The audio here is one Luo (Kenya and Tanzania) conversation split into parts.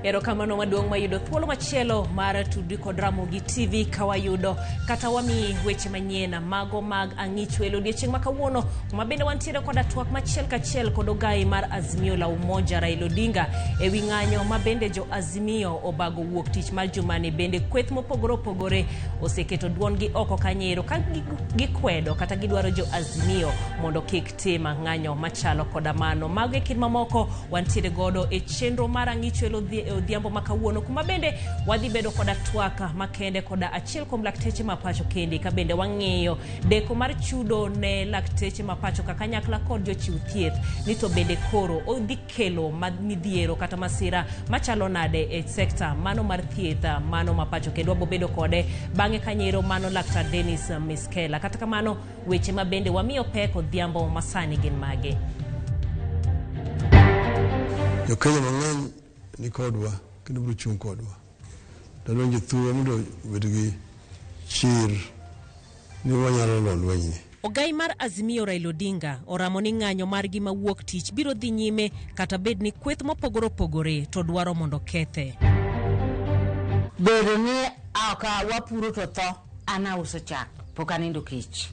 Erokamano maduong' mayudo thuolo machielo mar tudri kod Ramogi TV kawayudo kata wami weche manyien mago mag ang'ich welo odiechieng' ma kawuono kuma bende wantiere kod twak machiel kachiel kod ogai mar Azimio la Umoja Raila Odinga ewi ng'anyo ma bende jo Azimio obago wuok tich mar jumani bende kweth mopogore opogore oseketo duongi oko kanyero ka gikwedo kata gidwaro jo Azimio mondo kik tim ng'anyo machalo koda mano. Mago e kind mamoko wantiere godo e chenro mar ang'ich welo odhiambo makawuono kuma bende wadhi bedo koda twaka makende koda achiel kuom lakteche mapacho kendi ka bende wang'iyo deko mar chudo ne lakteche mapacho kanyakla kod jochiw thieth ni to bende koro odhi kelo midhiero kata masira machalo nade e sekta mano mar thieth mano mapacho kendo wabo bedo kode bang'e kanyero mano laktar Dennis Miskela. Kata kamano weche ma bende wamiyo pek odhiambo masani gin mage. Kenya mang'eny ni kodwa kendo biro chung' kodwa dalonje thuolo mondo bedgi chir ni wanyalo lolwenyni. Ogai mar Azimio Raila Odinga oramo ni ng'anyo margi mawuok tich biro dhi nyime kata bed ni kweth mopogore opogore to dwaro mondo kethe. Bedo ni aka wapuro to tho ana uso chak pok anindo kech.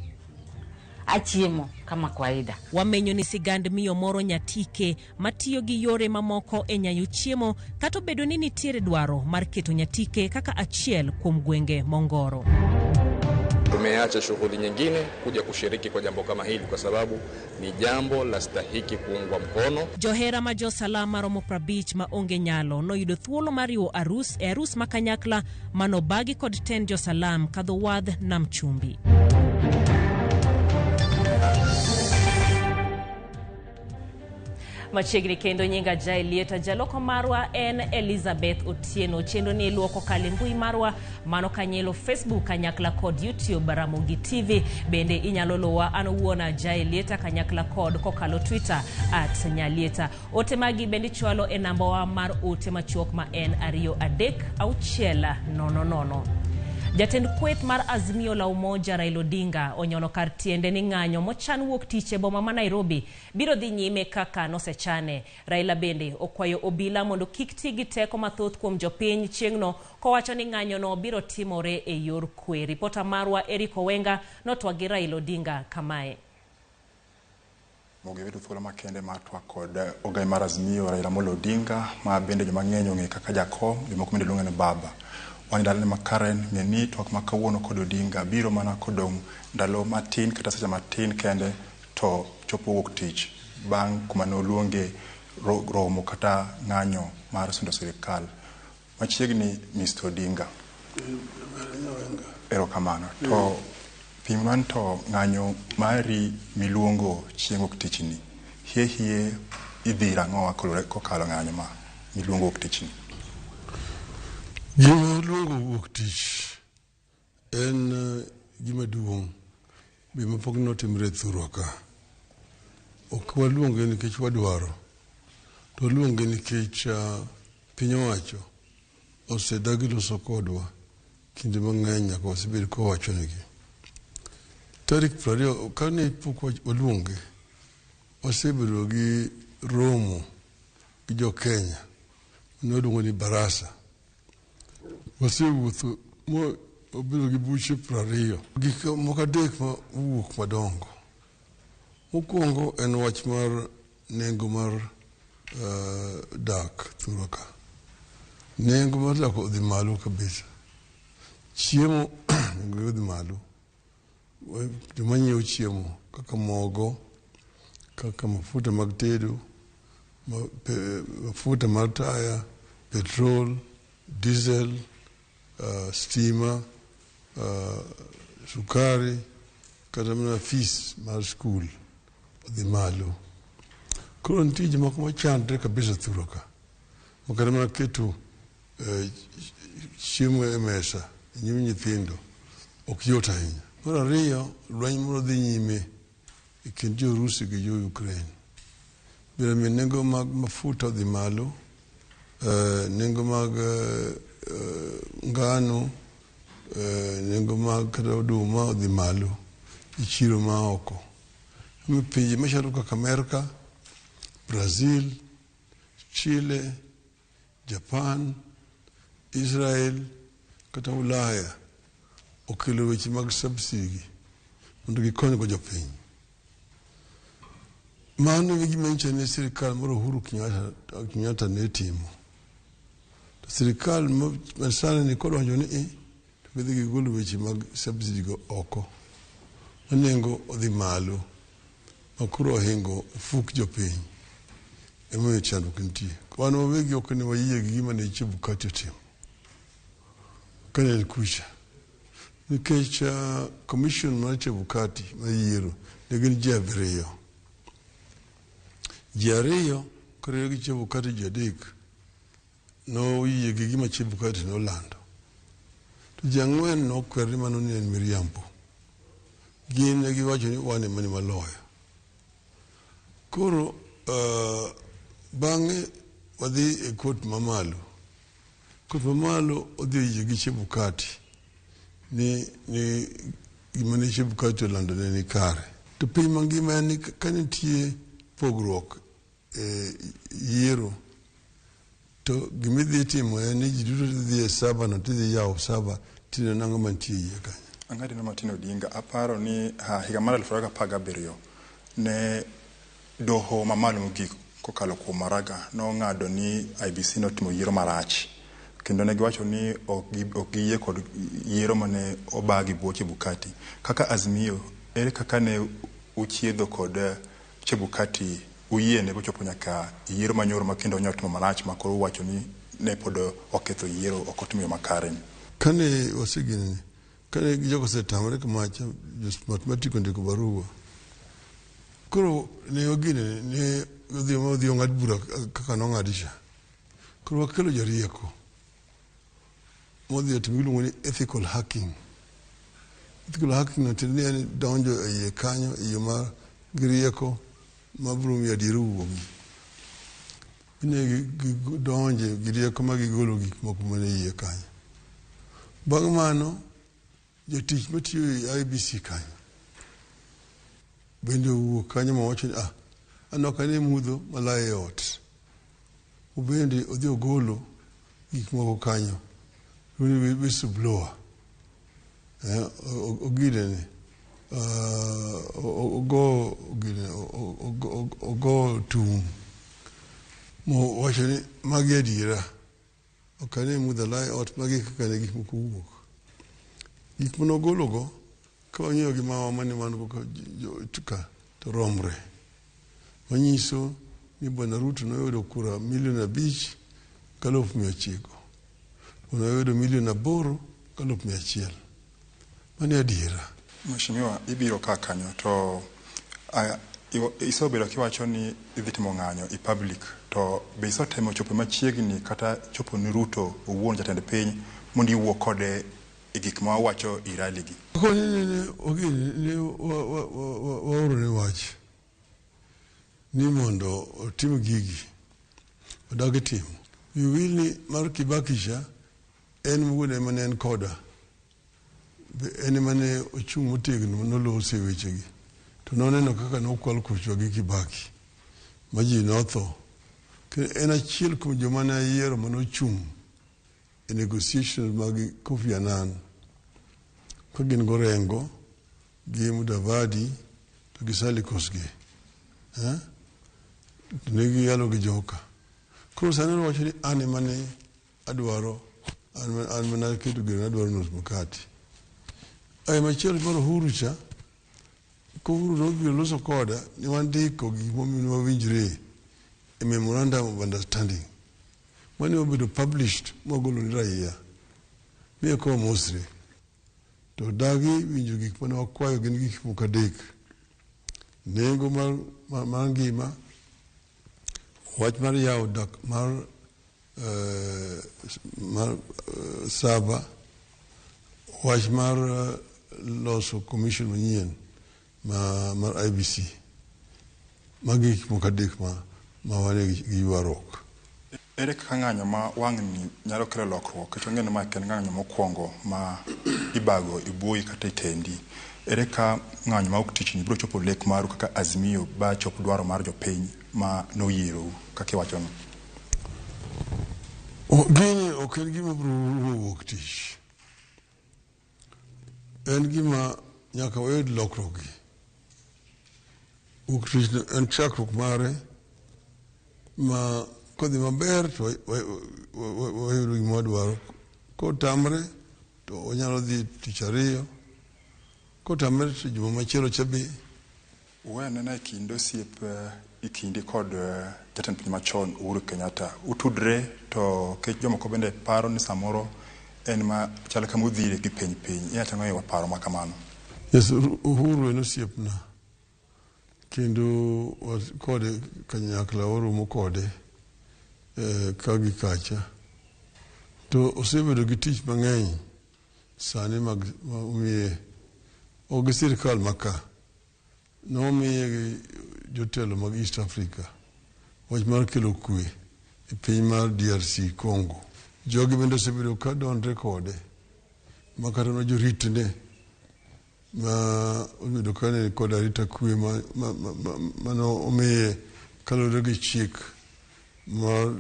Achiemo kama kawaida. Wamenyo ni sigand miyo moro Nyatike matiyo gi yore mamoko e nyayo chiemo kata bedo ni nitiere dwaro mar keto Nyatike kaka achiel kuom gwenge Mongoro. Tumeacha shughuli nyingine kuja kushiriki kwa jambo kama hili kwa sababu ni jambo la stahiki kuungwa mkono. Johera ma jo salama romo prabich ma onge nyalo noyudo thuolo mariwo arus makanyakla manobagi kod ten jo salam kadho wadh nam chumbi. Machiegni kendo nyinga Jailieta jaloko marwa en Elizabeth Otieno chendo ni luoko kalimbui marwa mano kanyelo Facebook kanyakla kod YouTube Ramogi TV bende inyalo lowa anowuona Jailieta kanyakla kod kokalo Twitter @Nyalieta. Ote magi bende chwalo e namba wa mar ote machuok ma en 2300. Jatend kweth mar Azimio la Umoja Raila Odinga onyono kar tiende ni ng'anyo mochan wuok tich e boma ma Nairobi biro dhi nyime kaka nosechane. Raila bende okwayo obila mondo kik ti gi teko mathoth kuom jopiny chieng'no kowacho ni ng'anyo no biro timore e yor kwe. Ripota marwa Eric Owenga notwagi Raila Odinga kamae. Mogi vidu thuolo makende matwa kod ogai mar Azimio Raila Odinga ma bende joma ng'eny ong'e kaka jakom jomoko bende luonge ni baba. Wani dalane makaren ng'eni twak makawuono kod Odinga biro mana kodong' ndalo matin kata seche matin kende to chopo wuok tich bang' kuma noluonge romo kata ng'anyo mar sundo sirikal. Machiegni Mr. Odinga. Erokamano. To pimwan to ng'anyo mari miluongo chieng' wuok tich ni. Hie idhi rang'owa kokalo ng'anyo ma miluongo wuok tich ni. Gima luongo wuok tich en gima duong' bima pok notimre thurwa ka. Ok waluonge nikech wadwaro to luonge nikech piny owacho osedagi loso kodwa kinde mang'eny nyaka wasebed kowacho negi. Tarik 20 kane pok waluonge wasebedo gi romo gi jo Kenya noduongo ni Barasa. Wasewuotho mo obiro gi buche 20 gik moko adek ma wuok madongo. Mokwongo en wach mar nengo mar dak thurwa ka. Nengo mar dak odhi malo kabisa. Chiemo odhi malo. Joma nyiewo chiemo kaka mogo, kaka mafuta mag tedo, mafuta mar taya, petrol, diesel, stima, sukari, kata mana fees mar skul odhi malo. Koro nitie jomoko machandre kabisa thuro ka. Kata mana keto chiemo e mesa e nyim nyithindo ok yot ahinya. Mar ariyo, lweny moro dhi nyime e kind jo-Urusi gi jo-Ukraine. Biro miyo nengo mag mafuta odhi malo, nengo mag ngano, nengo mag kata oduma odhi malo e chiro ma oko. Pinje machalo kaka Amerika, Brazil, Chile, Japan, Israel, kata Ulaya okelo weche mag subsidy mondo gikonygo jopiny. Mano e gima nyiso ni sirikal mar Uhuru Kenyatta ne timo. To sirikal masani ni kodonjo ni to gidhi gigolo weche mag subsidy go oko. Nengo odhi malo makoro ohingo fuk jopiny. Emomiyo chandruok nitie. Wan wawegi ok ne wayie gi gima ne Chebukati otimo kane kucha. Nikech commission mar Chebukati mayiero ne gin ji abiriyo. Ji ariyo koriyo gi Chebukati ji adek noyie gi gima Chebukati nolando. To ji ang'wen nokwer ni mano ne en miriambo. Gin ne giwacho ni wan ema ni maloyo. Koro bang'e wadhi e kot mamalo. Kot mamalo odhi yie gi Chebukati ni gima ne Chebukati olando ne ni kare. To piny mangima ni ka nitie pogruok e yiero, to gima idhi timo en ni ji duto dhi e saba no tidhi yawo saba tino nang'o mantie yie kanyo. Ang'adi no Martin Odinga, aparo ni higa mar 2017 ne doho mamalo mogik kokalo kuom Maraga nong'ado ni IBC notimo yiero marach. Kendo ne giwacho ni ok giyie kod yiero mane obagi buo Chebukati. Kaka Azimio, ere kaka ne uchiedho kod Chebukati uyie ne bochopo nyaka yiero manyoro makendo onyotimo marach makoro wacho ni ne pod oketho yiero ok otimo makare. Kane wasigini kane jogo setamre kamacha mathematics ndiko barua. Koro ne ogine ne odhi ng'ad bura kaka nong'adisha. Koro wakelo jarieko modhi atim giluongo ni ethical hacking. Ethical hacking no tiende ni donjo e iye kanyo e yo mar girieko mabiro miyo adier wuogi. Ne donje girieko ma gigolo gik moko mane iye kanyo. Bang' mano jatich matiyo e IBC kanyo bende owuok kanyo mawacho ni anok ane mudho malayo e ot. Ubende odhi ogolo gik moko kanyo. Runi whistleblower. Ogine ni. Ogo tum. Mo wacho ni magi adiera. Ok ane mudho malayo e ot magi kaka ne gik moko wuok. Gik manogologo ka wang'iyo gi mawa mane wan go ka to romre. Manyiso ni Bwana Ruto noyudo kura 5,900,000. Unoyudo 8,100,000. Mane adiera. Mheshimiwa, ibiro kanyo to isobedo kiwacho ni idhi timo ng'anyo i public to be isotemo chopo machiegni kata chopo ni Ruto owuon jatend piny mondo iwuo kode e gik ma wacho i rally gi. Ne waoro ne wach ni mondo otim gigi odagi timo. Wiwili mar Kibakisha en wuone mane en koda. En mane ochung' motegno nolose wechegi. To noneno kaka nokwal kuchwa gi Kibaki. Ma ji notho. En achiel kuom joma ne yiero manochung' e negotiations mag Kofi Annan. Ka gin gorengo gi Mudavadi to gi Sally Kosgei. Ne giyalo gi joka. Koro sani wacho ni an ema ne adwaro, an mana keto geno adwaro nus mkati. Ai machielo mar Uhuru cha, ko Uhuru nobiro loso koda ni wandiko gik momiyo wawinjre e memorandum of understanding. Mane obedo published mogolo ni raia. miyo ko mosre to dagi winjo gik mane wakwayo gin gik moko adek. Nengo mar ngima, wach mar yawo dak mar Saba, wach mar loso commission manyien mar IBC. Magi gik moko adek ma wane gi ywaruok. Ere kaka ng'anyo ma wang'ni nyalo kelo lokruok? Kendo ng'eno ma ken ng'anyo mokwongo ma ibago ibuoyi kata itendi. Ere ka ng'anyo ma ok tich ni biro chopo lek maru kaka Azimio ba chopo dwaro mar jopiny ma noyiero kaka iwachono? Gini ok en gima biro wuok tich. En gima nyaka wayud lokruok gi. Wuok tich en chakruok mare ma kodhi maber to wayudo gima wadwaro. Kotamre to wanyalo dhi tich ariyo. Kotamre to juma machielo chabe. Wanena kind osiep ikindi kod jatend piny machon Uhuru Kenyatta. Utudre to kech jomoko bende paro ni samoro en ma chal kama udhire gi piny. Inyalo ng'eyo paro ma kamano? Yes, Uhuru en osiepna. Kendo kode kanyakla waromo kode kagi kacha. To osebedo gi tich mang'eny sani mag umiye. Og sirkal maka nomiye gi jotelo mag East Africa wach mar kelo kwe e piny mar DRC Congo. Jogi bende osebedo ka donre kode makata no joritne ma obedo ka ne kod arita kwe mano omiye kalore gi chik mar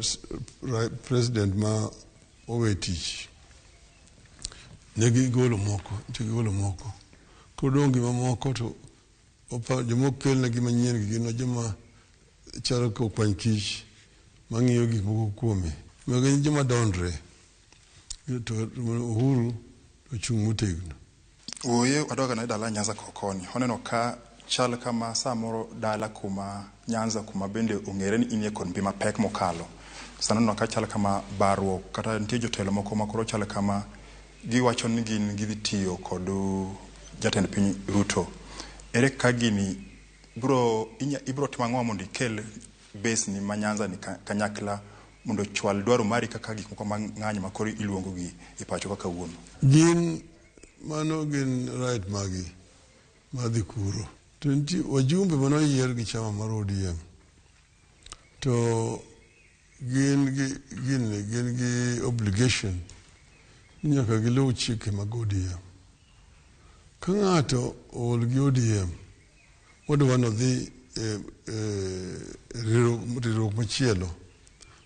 president ma owe tich. Negi golo moko. Kodong gima moko to jomok kelnegi manyien gi gin joma chalo kokwany kich mang'iyo gik moko kuome. Magin joma donre. To Uhuru ochung' motegno. Oye wadoga na dala Nyanza kokoni. Honeno ka chal kama samoro dala kuma Nyanza kuma bende ong'ere ni inie kod mbi mapek mokalo. Sanano ka chal kama barwo kata nitie jotelo moko makoro chal kama giwacho ni gin gidhi tiyo kod jatend piny Ruto. Ere ka gini ibro timo ang'o mondo ikel base ni ma Nyanza ni kanyakla mondo chwal dwaro mari kaka gik moko mang'anyo makoro iluongo gi e pacho kaka wuono? Gin right magi madhi kuro. To nitie wajumbe manoyier gi chama mar ODM. To gin gi obligation nyaka giluw chike mag ODM. Ka ng'ato ool gi ODM wadwa nodhi riwruok machielo,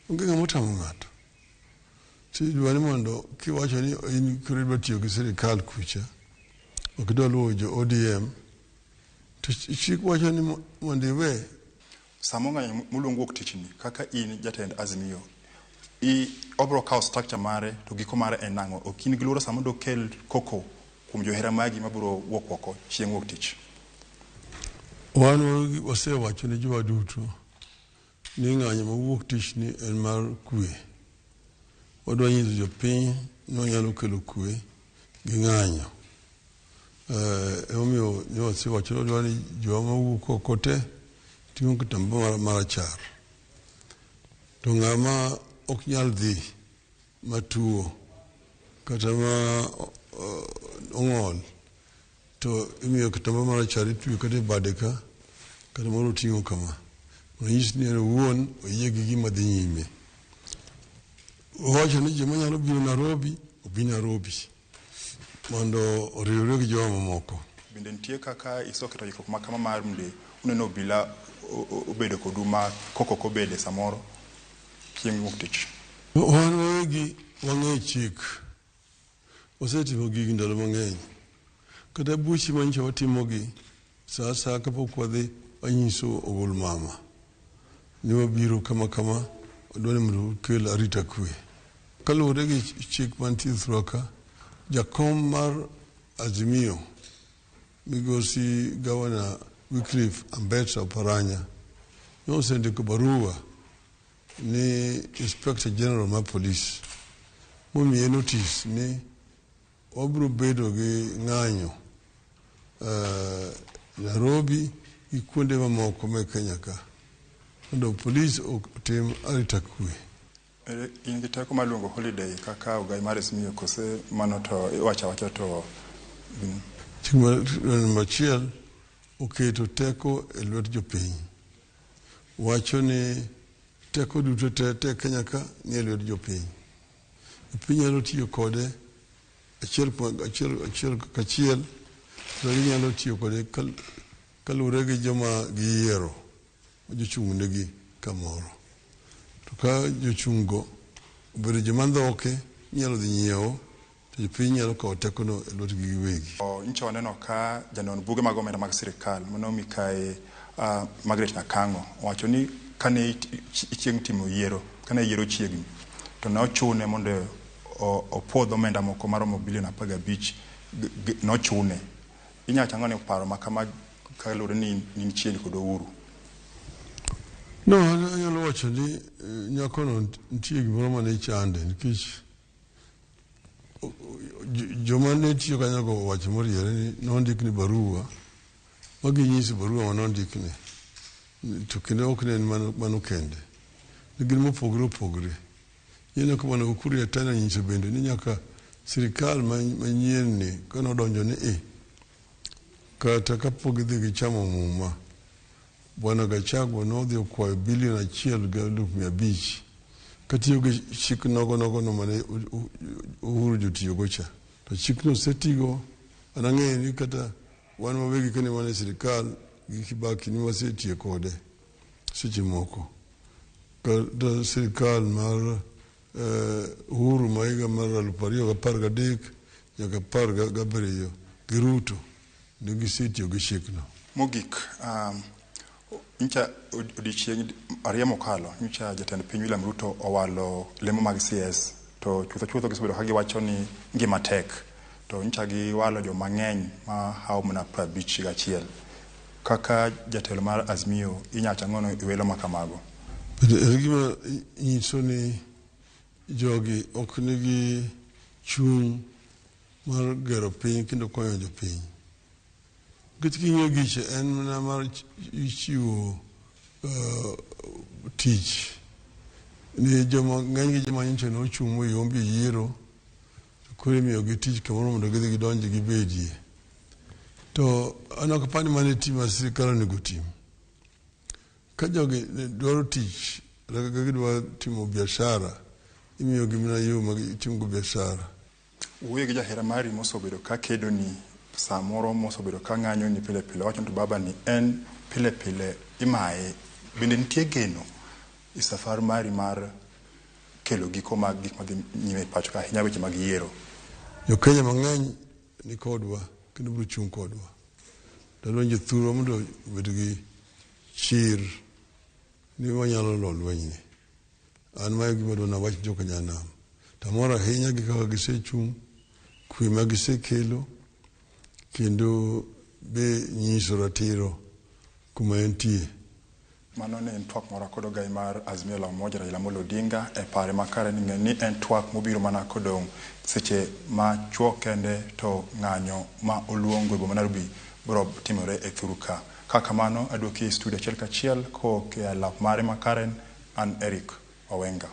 onge ng'ama otamo ng'ato. Tidwa ni mondo kiwacho ni in koro idwa tiyo gi sirikal kucha, ok idwa luwo jo ODM, to chik wacho ni mondo iwe. Samo ng'anyo moluongo wuok tich ni kaka in jatend Azimio, obro kawo structure mare to giko mare en nang'o? Ok in gi luoro sama dokel koko kuom johera magi mabiro wuok oko chieng' wuok tich? Wan wasewacho ne jowa duto ni ng'anyo mawuok tich ni en mar kwe. Wadwa nyiso jopiny ni wanyalo kelo kwe gi ng'anyo. Emomiyo ne wasewacho wadwa ni jowa mawuok oko te ting'o kitamba marachar. To ng'ama ok nyal dhi matuo kata ma ong'ol to imiyo kitamba marachar itweyo kata e bade ka kata moro ting'o kama. Onyis ni en owuon oyie gi gima dhi nyime. Owacho ni joma nyalo biro Nairobi obi Nairobi mondo oriwre gi joma mamoko. Bende nitie kaka isoketo ikruok makama mar mle uneno obila obedo koduma koko kobede samoro chieng' wuok tich? Wan wawegi wang'e chik. Wasetimo gigi ndalo mang'eny. Kata buchi manyicha watimogi sa asa kapok wadhi wanyiso ogol mama ni wabiro kama wadwa ni mondo kel arita kwe. Kaluwore gi chik mantie throka, jakom mar Azimio migosi Gavana Wycliffe Ambetsa Oparanya ne osendiko barua ni Inspector General mar Police momiye notice ni wabro bedo gi ng'anyo Nairobi gi kuonde mamoko me Kenya ka mondo polis otim arita kwe. In gi teko maluongo holiday kaka Ogai mar Azimio kose mano to iwacha to machiel oketo teko e lwet jopiny, wacho ni teko duto te Kenya ka ni e lwet jopiny. Jopiny nyalo tiyo kode achiel kachiel, to nyalo tiyo kode kaluwore gi joma giyiero jochung' negi kamoro. To ka jochung' go obedo joma ndhoke nyalo dhi nyiewo, to jopiny nyalo kawo tekono e lwetgi giwegi. Nyicha waneno ka janon buge mag omenda mag sirikal mano Mikae Margaret Nakango wacho ni kane chieng' timo yiero, kane yiero chiegni, to ne ochune mondo opwodh omenda moko maromo bilion 15 nochune. Inyalo chango ni paro makama kaluwore ni nichiegni kod Uhuru. No, anyalo wacho ni nyakono nitie gimoro mane chande nikech joma ne tiyo kanyago wacho moriere ni nondikni barua maginyiso barua manondikni, to kendo ok ne en mano kende, ne gin mopogore opogore. Yeno ka mana Ukuru Yatani nyiso bende ni nyaka sirikal manyien ni kanodonjo ni kata kapok gidhi gichamo muma, Bwana Gachagua nodhi okwayo bilion 1.5 katiyo gi chik nogo no mane Uhuru jotiyogo cha. To chikno osetigo, an ang'eyo ni kata wan mawegi kane wane sirikal gi Kibaki ni wasetiyo kode seche moko. Kata sirikal mar Uhuru ma higa mar 2013 nyaka 17 gi Ruto ne gisetiyo gi chikno. Mogik, nyicha odiochieng' ariyo mokalo, nyicha jatend piny William Ruto owalo lemo mag CS, to chutho gisebedo ka giwacho ni ngima tek, to nyicha giwalo joma ng'eny ma hawo mana 51. Kaka jatelo mar Azimio inyalo chang'ono iwelo makamago. Gima nyiso ni jogi ok nigi chuny mar gero piny kendo konyo jopiny. Ging'iyo giche en mana mar chiwo tich ni joma ng'eny gi joma nyicho ne ochung' moyombi yiero, koro imiyogi tich kamoro mondo gidhi gidonji gibedie. To an ok apani mane tim ma sirikal onego tim. Ka jogi dwaro tich, ka gidwa timo biashara, imiyogi mana yo ma gitimogo biashara. Wuoyo gi jahera mari mosebedo ka kedo ni samoro mosebedo ka ng'anyo ni pile wacho to baba ni en pile imaye, bende nitie geno i safar mari mar kelo giko mag gik madhi nyime pacho ka ahinya weche mag yiero. Jo Kenya mang'eny ni kodwa kendo biro chung' kodwa. Dalonje thuro mondo obed gi chir ni wanyalo lo lweny ni. An mayo gima dwana wach jo Kenya nam. Tamora ahinya gi kaka gisechung', kwe ma gisekelo, kendo be nyiso ratiro kuma entie. Mano ne en twak moro kod Ogai mar Azimio la Umoja Raila Amolo Odinga e pare makare ni en twak mobiro mana kodong' seche ma chuo kende to ng'anyo ma oluongo e boma Nairobi biro timore e thuru ka. Kaka mano aduoki studio achiel kachiel ko ke lap mare makare an Eric Owenga.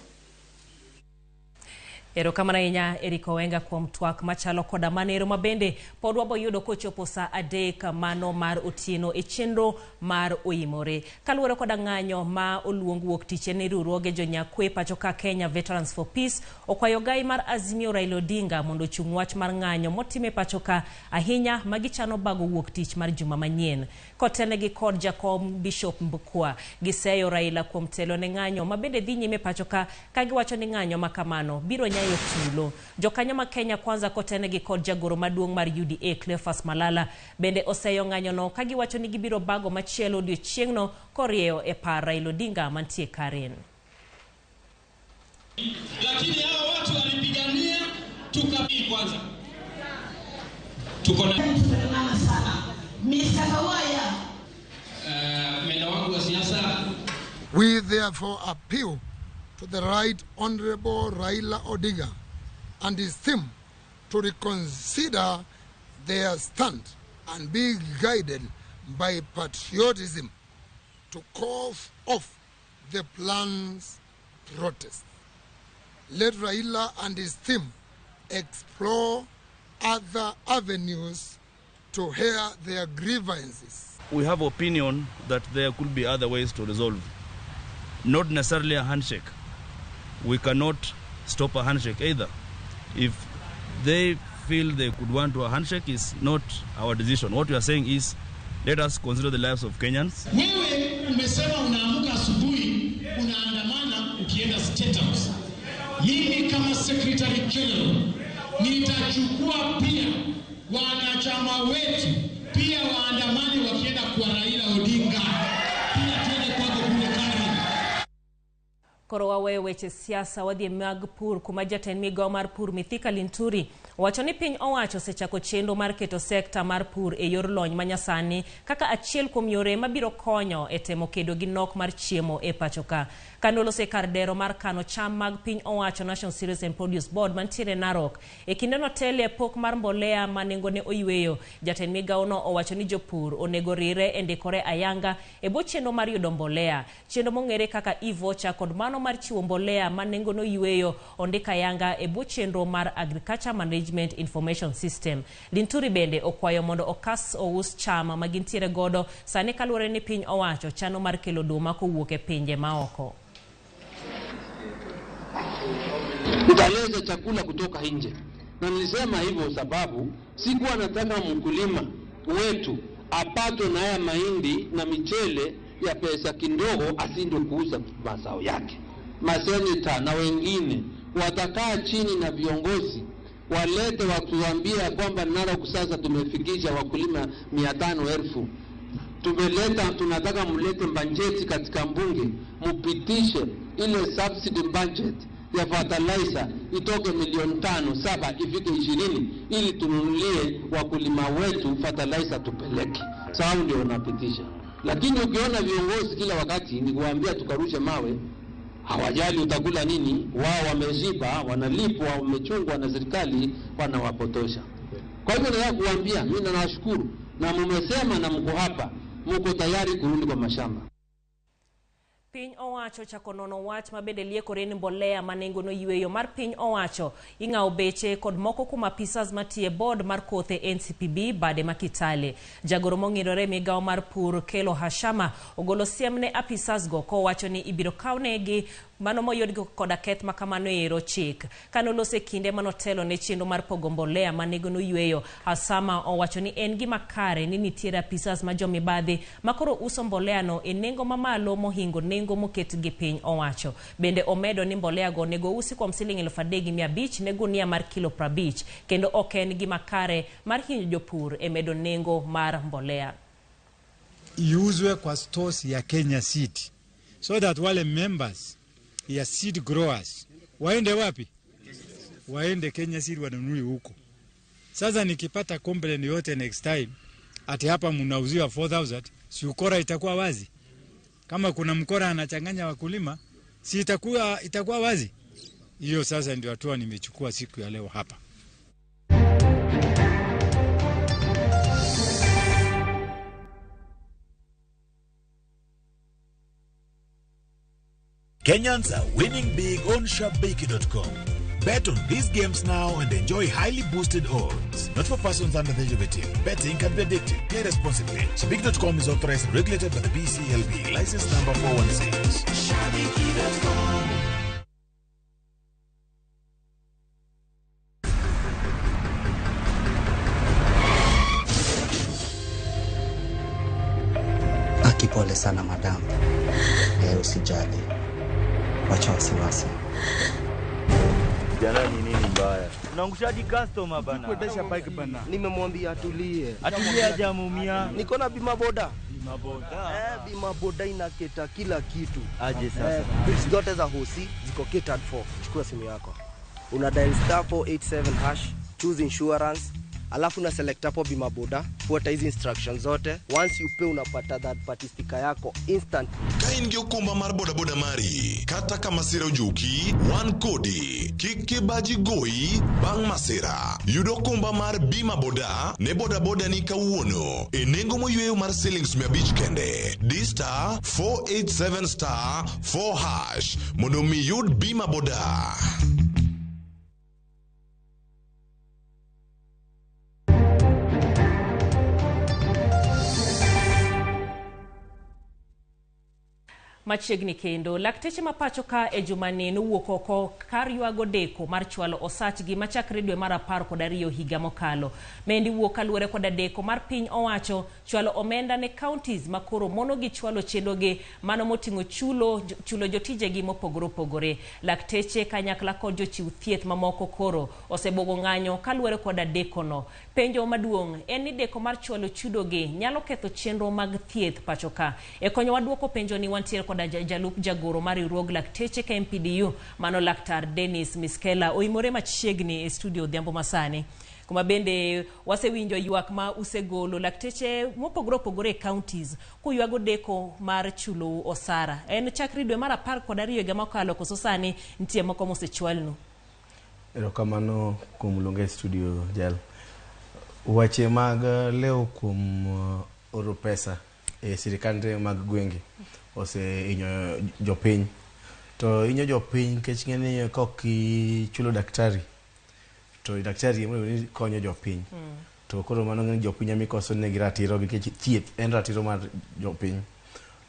Erokamano ahinya Eric Owenga kuom twak machalo koda manero mabende pod waboyudo kochopo saa 3 mano mar otieno e chenro mar Oimore. Kaluwore koda ng'anyo ma oluong wuok tich ne riwruoge jonyakwe pacho ka Kenya Veterans for Peace okwayo Ogai mar Azimio Raila Odinga mondo chung' wach mar ng'anyo motime pacho ka ahinya magichano bago wuok tich mar juma manyien. Kotelnegi kod Jakom Bishop Mbukwa giseyo Raila kuom telo ne ng'anyo mabende dhi nyime pacho ka giwacho ni ng'anyo makamano biro nyayo tulo. Jokanyo ma Kenya Kwanza kotenegi kod jagoro maduong' mar UDA Cleophas Malala bende oseyo ng'anyo no kagiwacho ni gibiro bago machielo odiochieng'no korieyo e par Raila Odinga mantie Karen. Lakini hawa watu walipigania tukabili kwanza. Tuko na sana. Mr. Kawaya. Mena wangu wa siasa. We therefore appeal to the Right Honorable Raila Odinga and his team to reconsider their stand and be guided by patriotism to call off the plan's protest. Let Raila and his team explore other avenues to hear their grievances. We have opinion that there could be other ways to resolve, not necessarily a handshake. We cannot stop a handshake either. If they feel they could want to a handshake, is not our decision. What we are saying is, let us consider the lives of Kenyans. Wewe umesema unaamuka asubuhi unaandamana ukienda State House. Mimi kama Secretary General nitachukua pia wanachama wetu pia waandamane wakienda kwa Raila Odinga. Pia twende kwako kule kani. Koro wawe weche siasa wadhi mag pur kuma jatend migao mar pur Mithika Linturi wacho ni piny owacho osechako chenro mar keto sekta mar pur e yor lony manyasani kaka achiel kuom yore mabiro konyo e temo kedo gi nok mar chiemo e pachoka. Kanolose kar dero mar kano cham mag piny owacho National Cereals and Produce Board mantiere Narok e kinde no tele pok mar mbolea manengone oyweyo. Jatend migao no owacho ni jopur onego rire e ndikore ayanga e bo chenro mar yudo mbolea. Chenro mong'ere kaka e-voucher kod mano mar chiwo mbolea manengono oyweyo ondika ayanga e bo chenro mar Agriculture Management Information System. Linturi bende okwayo mondo okas ous chama magintiere godo sani kaluwore ni piny owacho chano mar kelo duma kowuok e pinje maoko. Tutaleza chakula kutoka nje. Na nilisema hivyo sababu sikuwa nataka mkulima wetu apatwe na haya mahindi na michele ya pesa kidogo asinde kuuza mazao yake. Maseneta na wengine watakaa chini na viongozi walete watuambia kwamba Narok sasa tumefikisha wakulima 500,000. Tunataka mlete bajeti katika mbunge, mupitishe ile subsidy budget ya fertilizer itoke 5,700,000 ifike 20 ili tununulie wakulima wetu fertilizer tupeleke. Sababu ndio unapitisha. Lakini ukiona viongozi kila wakati ni kuambia tukarushe mawe, hawajali utakula nini, wao wameshiba, wanalipwa, wamechungwa na serikali, wanawapotosha. Kwa hivyo nataka kuambia mimi nawashukuru na mmesema na mko hapa, mko tayari kurudi kwa mashamba. Piny owacho chako nono wach mabende liekore ni mbolea manengono yweyo mar piny owacho ing'ao beche kod moko kuma apisas matie board mar kothe NCPB bade makitale. Jagoro mong'irore migao mar pur Kelo Hashama ogolo siem ne apisas go kowacho ni ibiro kawnegi mano moyudgi koda keth makamano ero chik. Kanolose kinde manotelo ne chenro mar pogo mbolea manengono yweyo, Hashama owacho ni en gima kare ni nitiere apisas ma jomibadhi makoro uso mbolea no e nengo mamalo mohingo nengo moket gi piny owacho. Bende omedo ni mbolea go nego usi kwa siling 3,500 ne gunia mar kilo 50 kendo oken gima kare mar hinyo jopur e medo nengo mar mbolea. Iuzwe kwa stores ya Kenya Seed so that wale members ya seed growers waende wapi? Waende Kenya Seed wanunue huko. Sasa nikipata complaint yote next time ati hapa mnauziwa 4,000, si ukora itakuwa wazi? Kama kuna mkora anachanganya wakulima, si itakuwa wazi? Hiyo sasa ndio hatua nimechukua siku ya leo hapa. Kenyans are winning big on shabiki.com. Bet on these games now and enjoy highly boosted odds. Not for persons under the age of 18. Betting can be addictive. Play responsibly. Shabiki.com is authorized and regulated by the BCLB. License number 416. Shabiki.com. Akipole sana madam. Usijali. Wacha wasiwasi. Jana ni nini mbaya? Unaangushaji customer bana. Kuendesha bike bana. Nimemwambia atulie. Atulie ajamumia. Niko na bima boda. Bima boda. Bima boda inaketa kila kitu. Aje sasa. Bills zote za hosi ziko catered for. Chukua simu yako. Una dial *487#, choose insurance, alafu na select hapo bima boda, fuata hizi instructions zote. Once you pay unapata that party sticker yako instant. Kain gi okumba mar boda boda mari kata kama sira ojuki one kodi kiki baji goi bang masira yudo okumba mar bima boda ne boda boda ni kawuono e nengo moyweyo mar shillings 100 kende D*487*4# mondo mi yud bima boda. Machiegni kendo lakteche mapacho ka e jumani nowuok oko kar ywago deko mar chwalo osachgi machakre dwe mar 12 higa mokalo. Mendi wuok kaluwore koda deko mar piny owacho chwalo omenda ne counties makoro mono gi chwalo chendogi mano moting'o chulo jotijegi mopogore opogore. Lakteche kanyakla kod jochiw thieth mamoko koro osebogo ng'anyo kaluwore koda dekono. Penjo maduong' en ni deko mar chwalo chudogi nyalo ketho chenro mag thieth pacho ka. E konyowa duoko penjo ni wantiere koda jalup jagoro mar riwruog lakteche ka MPDU mano Laktar Dennis Miskela oimore machiegni e studio Odhiambo masani. Kuma bende wasewinjo ywak ma usegolo lakteche mopogore opogore e counties kuywago deko mar chulo osara. En chakri dwe mar 12 higa mokalo koso sani nitie moko mosechwalnu. Erokamano kuom luonge studio jal. Weche mag leo kuom oro pesa e sirikande mag gwenge ose inyo jopiny. To inyo jopiny kech ng'eni kok chulo daktari to daktari emo konyo jopiny. To koro mano ng'eni jopiny amikoso ne ratiro gi kech thieth en ratiro mar jopiny.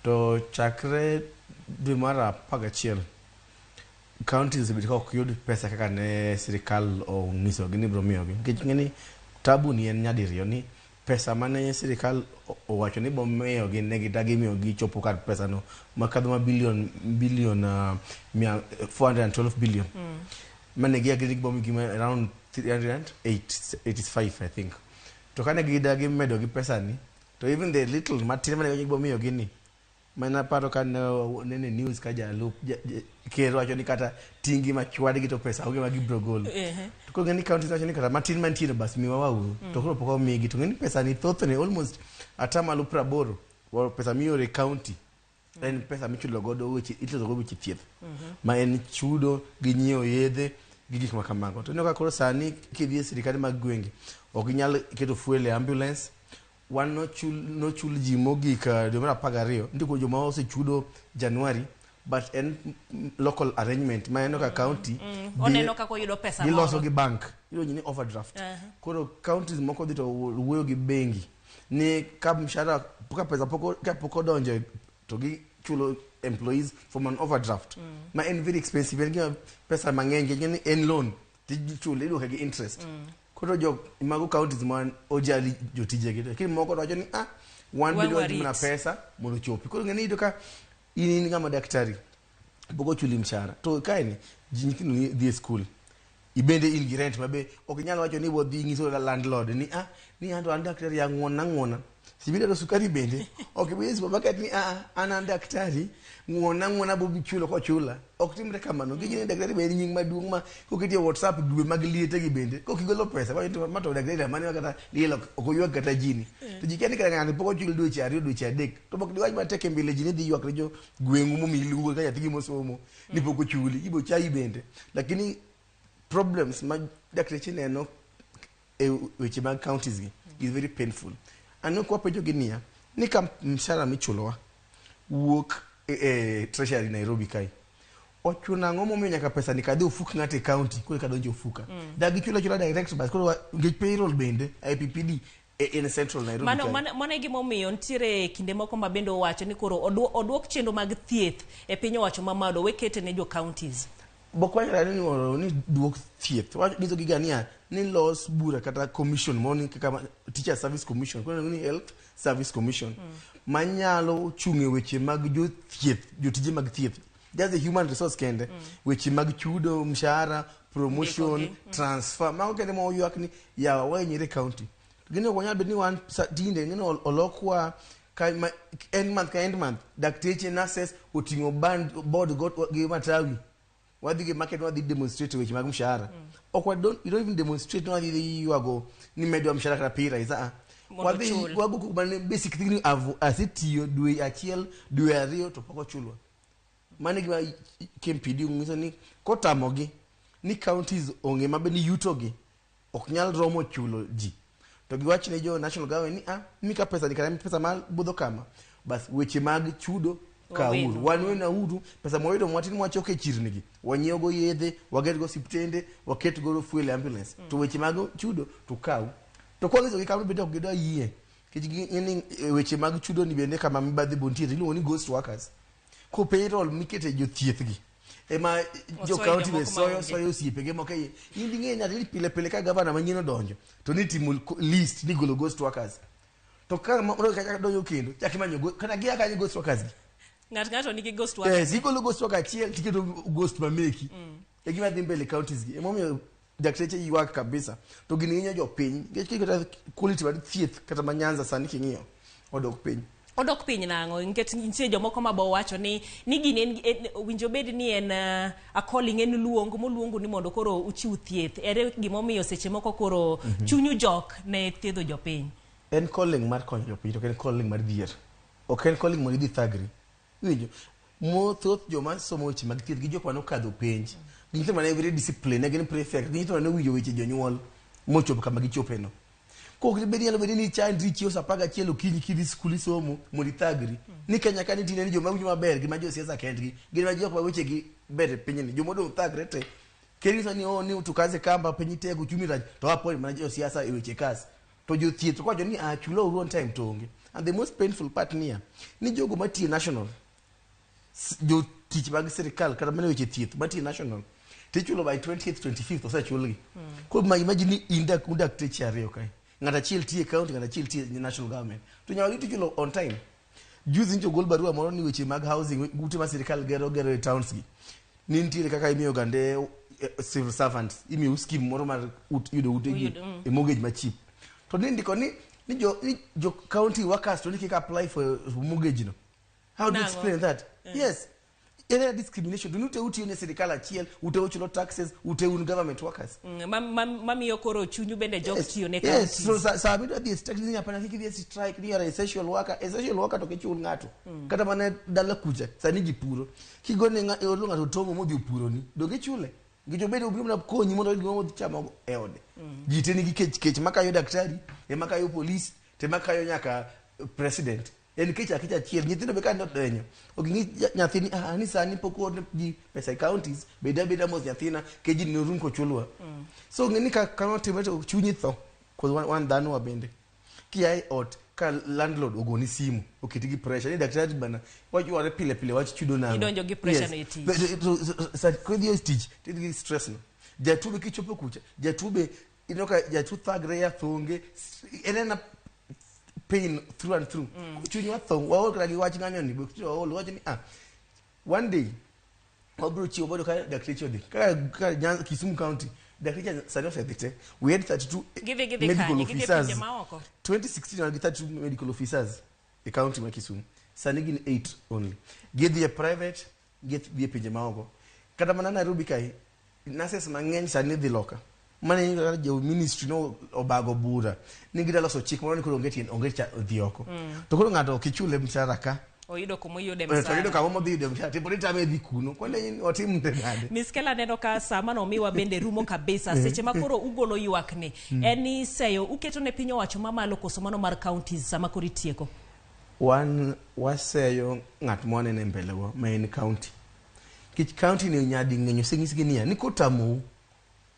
To chakre dwe mar 11 counties bit kok yud pesa kaka ne sirikal onyiso gi ni bro miyogi. Kech ng'eni tabu ni en nyadiriyo ni pesa mane sirikal owacho ni bo miyo gi ne gidagi miyo gi chopo kar pesa no makadho ma billion 412 billion mane gi agri bo mi around 385 I think. To kane gidagi medo gi pesa ni to even the little matin mane gi bo miyo gi ni mana paro kan nene news ka jalup kero wacho ni kata tingi machwad gi to pesa oge magi brogol. To ko ngeni county wacho ni kata matin mantiere bas miwa wau to koro poko migi to ngeni pesa ni thothne almost atamalo 80 wa pesa miore county en pesa michulo godo weche itizo godo weche thieth ma en chudo gi nyiewo yedhe gi gik makamago. To nyoka koro sani kidhi sirikande mag gwenge ok nyal keto fuel ambulance wan no chul ji mogik dwe mar 12 ndiko joma osechudo January but en local arrangement ma eno ka county oneno kako yudo pesa moro giloso gi bank ilo ni overdraft. Koro counties moko dito wuoyo gi bengi ni ka mshahara poka pesa poko donjo to gi chulo employees from an overdraft ma en very expensive en pesa mang'eny ngeni en loan ti chulo ido gi interest. Koro jo mago counties man ojali jotije gi lakini moko wacho ni 1 billion na pesa mondo chopi. Koro ngeni ido ka ini ngama daktari bogo chuli mshahara to kaini jinyitinu dhi school ibende in gi rent mabe ok nyalo wacho ni bo dhi ngiso landlord ni ando daktari ya ng'ona sibida do sukari bende ok bi supermarket ni an daktari ng'ona bo bichulo ko chula ok timre kamano gi ni daktari be nying maduong ma koketie WhatsApp dwe mag liete gi bende kokigolo pesa ba to mato daktari mane kata lielo okoywa kata jini to jikeni kala ng'ani poko chulo dwe cha 2 dwe cha 3 to bok diwaj ma teke mbele jini dhi ywak jo gwengu mo milugo ka yathi mosomo ni poko chuli ibo chai bende lakini problems ma daktari neno e weche mag counties is very painful. Ano kwa pejo ginia ni kam mshahara michulowa wuok treasury Nairobi kai ochuna ngomo miyo nyaka pesa ni kadhi ufuk ngate county kule kadonjo ufuka dagi chula direct bas kule ngej payroll bende IPPD in central Nairobi mano gimo miyo ntiere kinde moko mabende owacho ni koro oduok chenro mag thieth e piny owacho mamalo wekete ne jo counties bokwanya ni duok thieth wacho gizo gigania ni los bura kata commission moni kaka teacher service commission kuna ni health service commission manyalo chunge weche mag jo thieth jotije mag thieth just the human resource kende weche mag chudo mshahara promotion transfer ma kende mo ywak ni ya wenyire county gine wonya be ni wan dinde ngene olokwa end month dakteche nurses otingo board got gi matawi wadhi ge market wadhi demonstrate weche mag mshahara ok you don't even demonstrate no wadhi yuago ni medo mshahara kata pira isa wadhi wago kubane basic thing asetiyo dwe achiel dwe ariyo to poko chulwa mane gima KMPD ngiso ni kotamogi ni counties onge mabeni yutogi ok nyal romo chulo ji to giwach ne jo national government ni mika pesa ni pesa mal budho kama bas weche mag chudo kauru wanwe na uru pesa moyudo mwatini mwachoke chirnigi wanyiogo yedhe wagetgo siptende waketgo fuel ambulance to weche mag chudo to kaw to kwa hizo gikamu bedo gido yie kijini weche mag chudo ni bende kama mibadhi bontiere iluongo ni ghost workers ko payroll mikete jo thiethgi ema jo county be soyo siepege moke indi ngenya ri pile ka governor manyino donjo to ni timu list ni golo ghost workers to kama ro ka donjo kendo chakimanyo kana gia ka ghost workers ngato nigi ghost workers igolo ghost worker chiel tiketo ghost mameki egima dhi mbele counties gi emomiyo dakteche yiwak kabisa to gininya jo piny kata quality mar thieth kata manyanza sani king'iyo odok piny nango nikech nitie jomoko mabo wacho ni gini winjo bed ni en a calling en luongo ni mondo koro uchiw thieth ere gimomiyo seche moko koro chunyu jok ne thiedho jopiny en calling mar konyo jopiny to en calling mar dhier ok en calling mar dhi thagri winjo thoth joma somo weche mag thieth gi jok manokadho penj gin mana every discipline gin prefect gin to ne winjo weche jonyuol mochop kama gichopeno ko gibedi nyalo bedi ni chandri chio sapaga chielo kinyi kidhi skuli somo muri thagri ni Kenya kani tine ni joma winjo maber gi ma jo siasa kendgi gin ma jok ma weche gi ber piny ni jomodo thagre te kelisa ni ni tukaze kamba piny te kuchumi raj to hapo ma jo siasa e weche kas to jo thieth kwa jo ni chulo on time tonge and the most painful part ni jogo mati national jo tich mag serikal kata mane weche thieth mati national tichulo by 20th 25th osechulgi ko ma imagine indak techi ariyo kai ngata chiel tie county ngata chiel tie national government to nyawali tichulo on time juzi njo gol barua moro ni weche mag housing gute ma serikal gero towns gi ni ntiere kaka imiyo gande civil servants imiyo scheme moro mar yudo utegi mortgage ma cheap to ndiko ni jo county workers to ni kika apply for mortgage no how do you explain that yes any discrimination do not uti ne serikal achiel uchulo taxes un government workers mami yokoro chunyu bende jok tiyo ne county yes so sabido the strike ni hapana hiki strike ni essential worker to kichul ngato kata mana dala kuja sani gipuro kigone ngato tomo modhi puro ni doge chule gijo bedo ubiro na konyi mondo gigo chama eode jiteni gi kech makayo daktari e makayo police te makayo nyaka president en kicha chiel nyithindo be kando denyo ogingi nyathini ni sani poko ji pesa counties beda mos nyathina keji ni runko chulwa so ngeni ka kama timeto chunyi tho ko wan dhano wabende kiai ot ka landlord ogoni simu okitigi pressure ni daktari bana wajua pile wach chudo nango idonjo gi pressure no iti sa kodi stitch tigi stress no jatube kichopo kucha jatube inoka jatu thagre ya thonge elena pain through and through chunyu atho waol kagi wach ng'anyo ni bukto waol wach ni one day obro chiwo bodo ka daktari odi ka Kisumu county daktari sani ofedite we had 32 medical officers 2016 and 32 medical officers the county ma Kisumu sani gin 8 only get the private get the pinje maoko kata mana Nairobi kai nurses mang'eny sani dhi loka mane jo ministry no obago bura ningi dalo so chik moro ni koro ngeti ongecha dhioko to koro ngato kichule mshahara ka oido komo yude msara oido kamo modhi yude mshahara tipo nitame dhi kuno kwani otim ndade miskela neno ka sama no miwa bende rumo kabisa seche makoro ugolo yuakne eni seyo uketo ne pinyo wacho mamalo koso mano mar counties sama kori tieko wan waseyo ngat mone ne mbele go main county kich county ni nyadi ngenyo singisi ni ni kotamu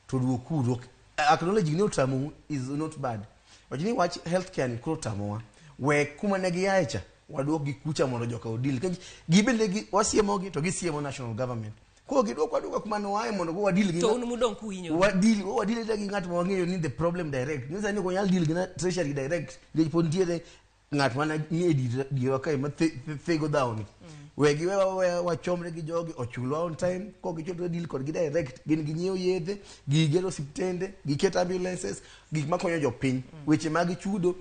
to do kuro acknowledge ni otamu is not bad wajini watch healthcare ni krotamu we kuma ne giacha wadok gikucha mondo joka odil gibele gi wasiemogi to gisiemo national government ko gidok waduka kuma no wae mondo go wadil gi to unu mudon ku hinyo wadil gi ngat mo ng'eyo ni the problem direct ni sani ko nyal deal gi na treasury direct ge pontiere ngat mana ni di kai ma go down wegi wachomre gi jogi ochulo on time ko gichoto deal kod gi direct gin ginyiew yedhe gigero siptende giketo ambulances gik makonyo jopiny weche mag chudo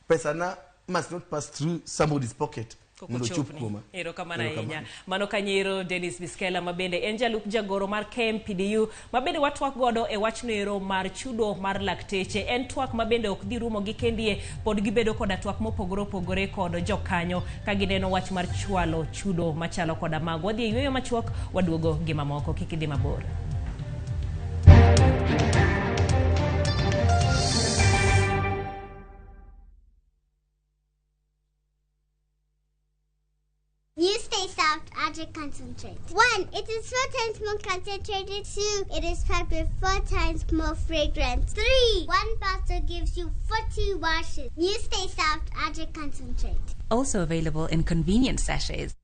pesa na must not pass through somebody's pocket mondo chop kuoma. Ero kamana ahinya. Mano kanyero Dennis Biskela mabende en jalup jagoro mar KMPDU mabende watwak godo e wachno ero mar chudo mar lakteche. En twak mabende ok dhi rumo gi kendie, pod gibedo koda twak mopogore opogore kod jokanyo ka gineno wach mar chwalo chudo machalo koda mago. Wadhi yweyo machuok, waduogo gi mamoko, kik idhi mabor. You stay soft, Adric concentrate. 1. It is 4 times more concentrated. 2. It is packed with 4 times more fragrance. 3. 1 bottle gives you 40 washes. You stay soft, Adric concentrate. Also available in convenient sachets.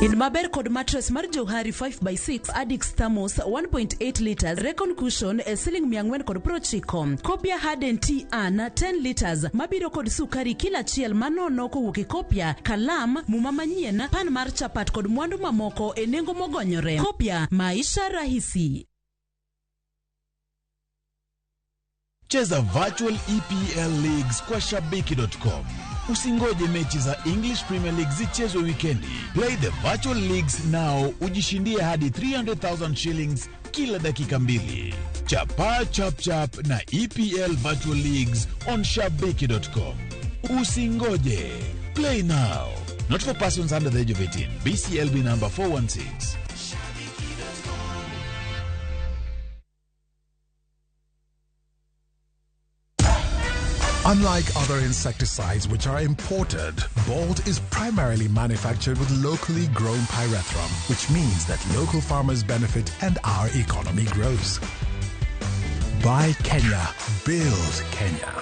In maber kod mattress mar Johari 5x6 Addix Thermos 1.8 liters Recon Cushion e siling 490. Kopia Harden Tea An 10 liters mabiro kod sukari kila chiel manono kowuok e kopia, kalam, muma manyien, pan mar chapat kod mwandu mamoko e nengo mogonyore. Kopia Maisha Rahisi. Cheza virtual EPL leagues kwa shabiki.com. Usingoje mechi za English Premier League zichezwe wikendi. Play the virtual leagues now, ujishindie hadi 300,000 shillings kila dakika mbili. Chapa chap chap na EPL virtual leagues on shabiki.com. Usingoje. Play now. Not for persons under the age of 18. BCLB number 416. Unlike other insecticides which are imported, Bold is primarily manufactured with locally grown pyrethrum, which means that local farmers benefit and our economy grows. Buy Kenya, build Kenya.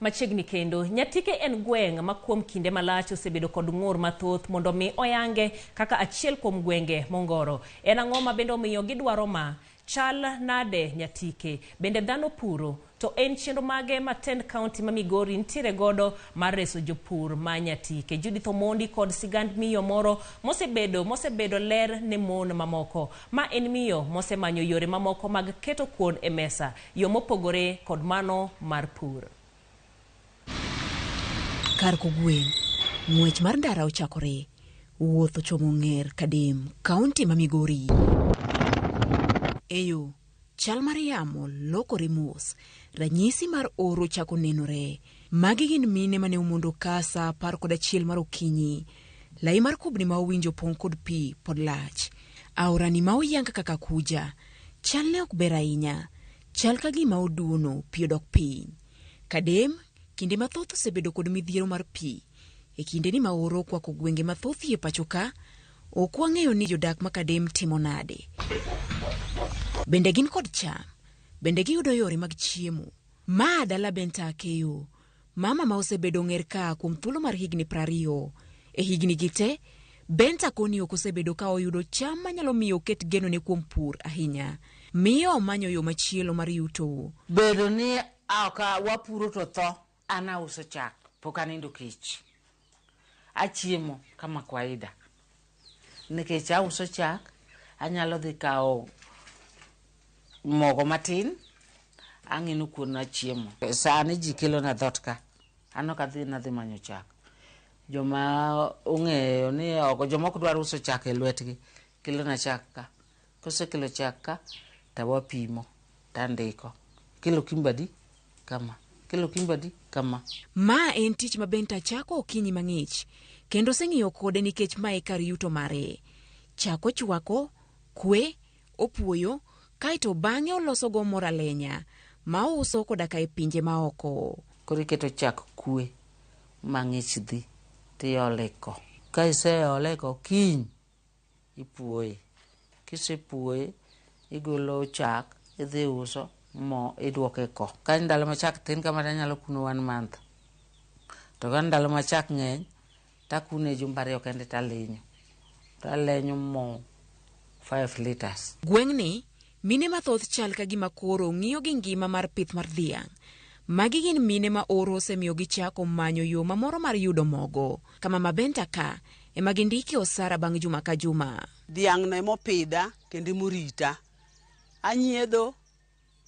Machiegni kendo Nyatike en gweng' ma kuom kinde malach osebedo kod ng'ur mathoth mondo mi oyange kaka achiel kuom gwenge mongoro. En ang'o ma bende omiyo gidwaro ma chal nade Nyatike bende dhano puro, to en chenro mage ma 10 county ma Migori ntiere godo mar reso jopur ma Nyatike. Judith Omondi kod sigand miyo moro mosebedo ler ne mon mamoko. Ma en miyo mosemanyo yore mamoko mag keto kuon e mesa, yo mopogore kod mano mar pur. Kar kogwen, ng'wech mar ndara ochakore, wuoth ochomo ng'er Kadem, kaunti ma Migori. Eyo, chal mar yamo lokore mos, ranyisi mar oro chako nenore. Magi gin mine mane umondo kasa par kod achiel mar okinyi. Lai mar kubni ma owinjo pong kod pi pod lach. Aorani ma oyanka kaka kuja, chal ne ok ber ahinya, chal ka gima oduono pi odok piny. Kadem, kinde mathoth osebedo kod midhiero mar pi. E kinde ni maoro kwako gwenge mathoth ye pachoka, ok wang'eyo ni jodak ma Kadem timo nade. Bende gin kod cham, bende giyudo yore mag chiemo. Ma dala benta keyo, mama ma osebedo ng'er ka kuom thuolo mar higni 20. E higni gite, benta koni ok osebedo ka oyudo cham manyalo miyo ket geno ne kuom pur ahinya. Miyo manyo yo machielo mar yuto. Bedo ni aka wapuro to tho. Ana uso chak, poka nindo kich. Achiemo kama kwaida. Nikech uso chak, anyalo dhi kao mogo matin, ang'ino kuon na chiemo. Sani ji kilo na dhot ka, ano ka dhi manyo chak. Joma ung'eyo ni oko, joma ok dwar uso chak e lwetgi, kilo na chak ka. Kose kilo chak ka, tawa pimo, tandiko. Kilo kimbadi, kama. Kilo kimbadi kama. Ma en tich ma benta chako okinyi mang'ich, kendo seng'iyo kode nikech ma e kar yuto mare. Chako chwako, kwe, opuoyo, kaito bang'e oloso go mora lenya, ma uso koda ka e pinje ma oko. Kori keto chak kwe, mang'ich dhi, tiole ko. Ka ise ole ko kiny, ipuoye. Kise puoye, igolo chak, idhi uso, mo idwoke ko. Ka ndalo ma chak tin kama nyalo kuno 1 month. to kan ndalo machak ng'eny takune jumba ariyo kende talenyo mo 5 liters. Gweng'ni mine mathoth chal ka gima koro ng'iyo gi ngima mar pith mar dhiang'. Magi gin mine ma oro osemiyo gichako manyo yo mamoro mar yudo mogo. Kama mabenta ka ema gindiki osara bang' juma ka juma. Dhiang' ne mopidha kendo murita. Anyiedho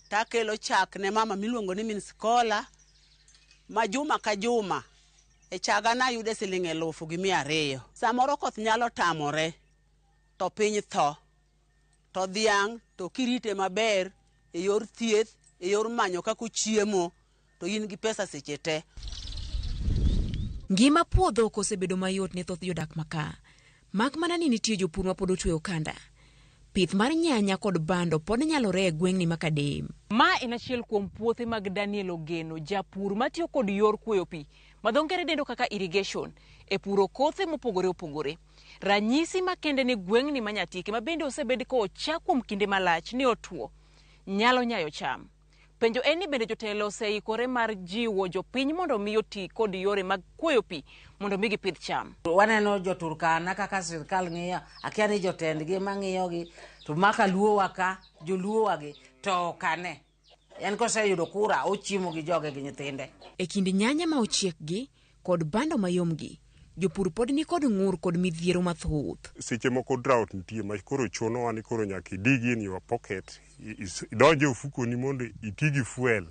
takelo chak ne mama miluongo ni min skola ma juma ka juma. E chaga na yude $1,200. Samoro koth nyalo tamore to piny tho. To dhiang' to kirite maber e yor thieth, e yor manyo kako chiemo, to in gi pesa seche te. Ngima puodho kosebedo mayot ne thoth jodak maka. Mak mana ni nitie jopur ma pod otweyo kanda. Pith mar nyanya kod bando pod nyalore e gweng'ni makadem. Ma en achiel kuom puothe mag Daniel Ogeno, japur matiyo kod yor kuoyo pi, ma dho ngere dendo kaka irrigation, e puro kothe mopogore opogore. Ranyisi makende ni gweng'ni manyatike ma bende osebed ko ochak kuom kinde malach ni otuo, nyalo nyayo cham. Penjo en ni bende jotelo oseikore mar jiwo jopiny mondo mi oti kod yore mag kuoyo pi mondo mi gipidh cham. Waneno joturkana kaka sirkal ng'iyo, akia ni jotendgi mang'iyogi, to maka luo waka, joluo wagi, to kane. En koseyudo kura, ochimo gi joge gi nyithinde. E kind nyanya ma ochiek gi kod bando mayom gi, jopur pod ni kod ng'ur kod midhiero mathoth. Seche moko drought nitie ma koro chunowa ni koro nyaka dig in your pocket, idonje ofuko ni mondo itigi fuel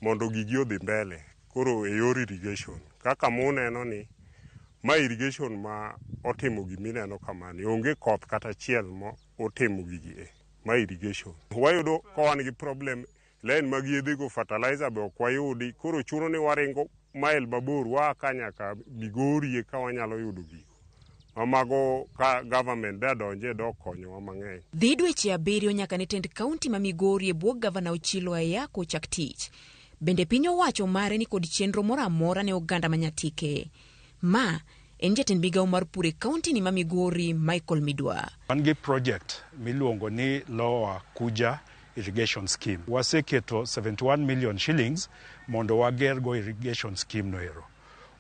mondo gigi odhi mbele. Koro e yor irrigation. Kaka muneno ni ma irrigation ma otimo gimineno kamani, onge koth kata chiel ma otimo gigi ma irrigation. Wayudo ka wan gi problem, line mag yedhego fertilizer be ok wayudi, koro chuno ni waringo mael mabor wa ka nyaka Migori ka wanyalo yudo gigo. Mago ka government da donje do konyowa mang'eny. Dhi dweche 7 nyaka ne tend kaunti ma Migori e bwo gavana Ochilo Ayako chak tich. Bende piny owacho mare ni kod chenro moro amora ne oganda manyatike. Ma en jatend migawo mar pur e kaunti ni ma Migori, Michael Midwa. Wan gi project miluongo ni Lower Kuja irrigation scheme. Waseketo 71 million shillings mondo wagergo irrigation scheme noero.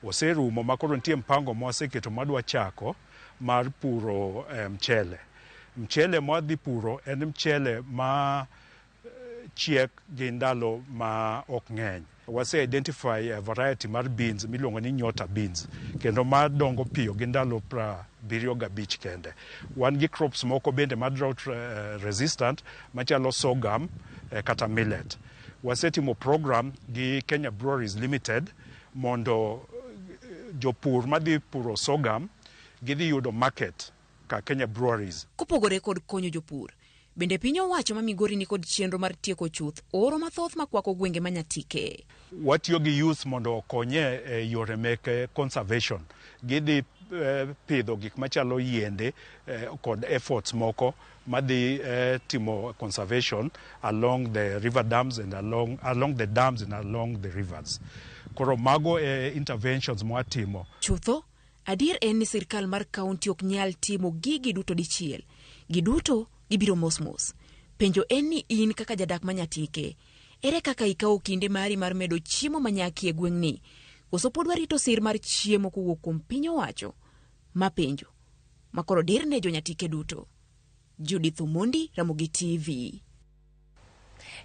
Oserumo makoro nitie mpango mwaseketo madwa chako mar puro mchele. Mchele mwadhi puro en mchele ma chiek gi ndalo ma ok ng'eny. Wase identify a variety mar beans miluongo ni nyota beans, kendo madongo piyo gi ndalo 75 kende. Wan gi crops moko bende ma drought resistant machalo sorghum kata millet. Wasetimo program gi Kenya Breweries Limited mondo jopur madhi puro sorghum gidhi yudo market ka Kenya Breweries. Kopogore kod konyo jopur, bende piny owacho ma Migori ni kod chenro mar tieko chuth oro mathoth makwako gwenge manyatike. Watiyo gi youth mondo okonye yore meke conservation. Gidhi pidho gik machalo yiende kod efforts moko madhi timo conservation along the river dams and along the dams and along the rivers. Koro mago interventions mwatimo. Chutho, adier en ni sirkal mar kaunti ok nyal timo gigi duto dichiel. Giduto gibiro mos. Penjo en ni in kaka jadak manyatike, ere kaka ikawo kinde mari mar medo chiemo manyaki e gweng'ni, koso pod warito sir mar chiemo kowuok kuom piny owacho? Ma penjo makoro dir ne jonyatike duto. Judith Omondi, Ramogi TV.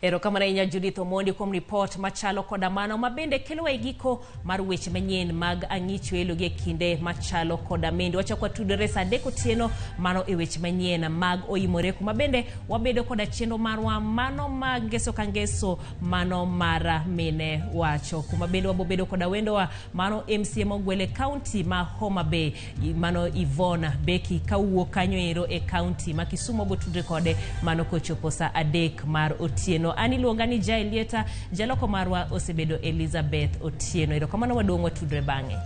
Erokamano ahinya Judith Omondi kuom report machalo koda mano mabende kelo e giko mar weche manyien mag ang'icho elogi e kinde machalo koda mende. Wachako tudore saa 3 otieno mano e weche manyien mag oimore kuma bende wabedo koda chenro marwa mano mag ngeso ka ngeso mano mara mine wacho. Kuma bende wabobedo koda wendowa mano MCA mogwele county ma Homa Bay mano Ivona Beki kawuok kanyo ero e county ma Kisumu botudre kode mano kochopo saa 3 mar otieno. Ani luonga ni Jailieta, jaloko marwa osebedo Elizabeth Otieno. Erokamano waduong' watudre bang'e.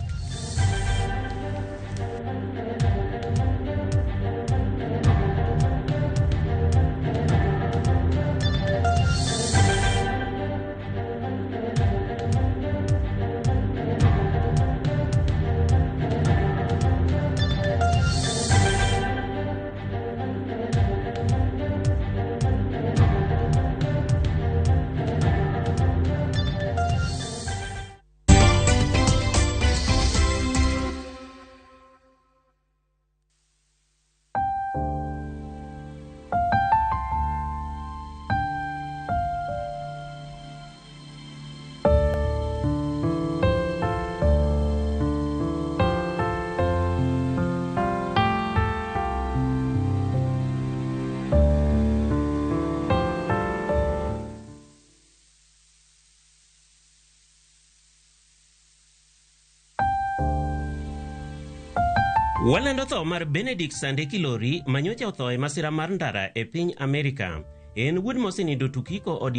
Walendo tho mar Benedict Sande Kilori manyocha otho e masira mar ndara e piny Amerika. En wuod mosenindo Tukiko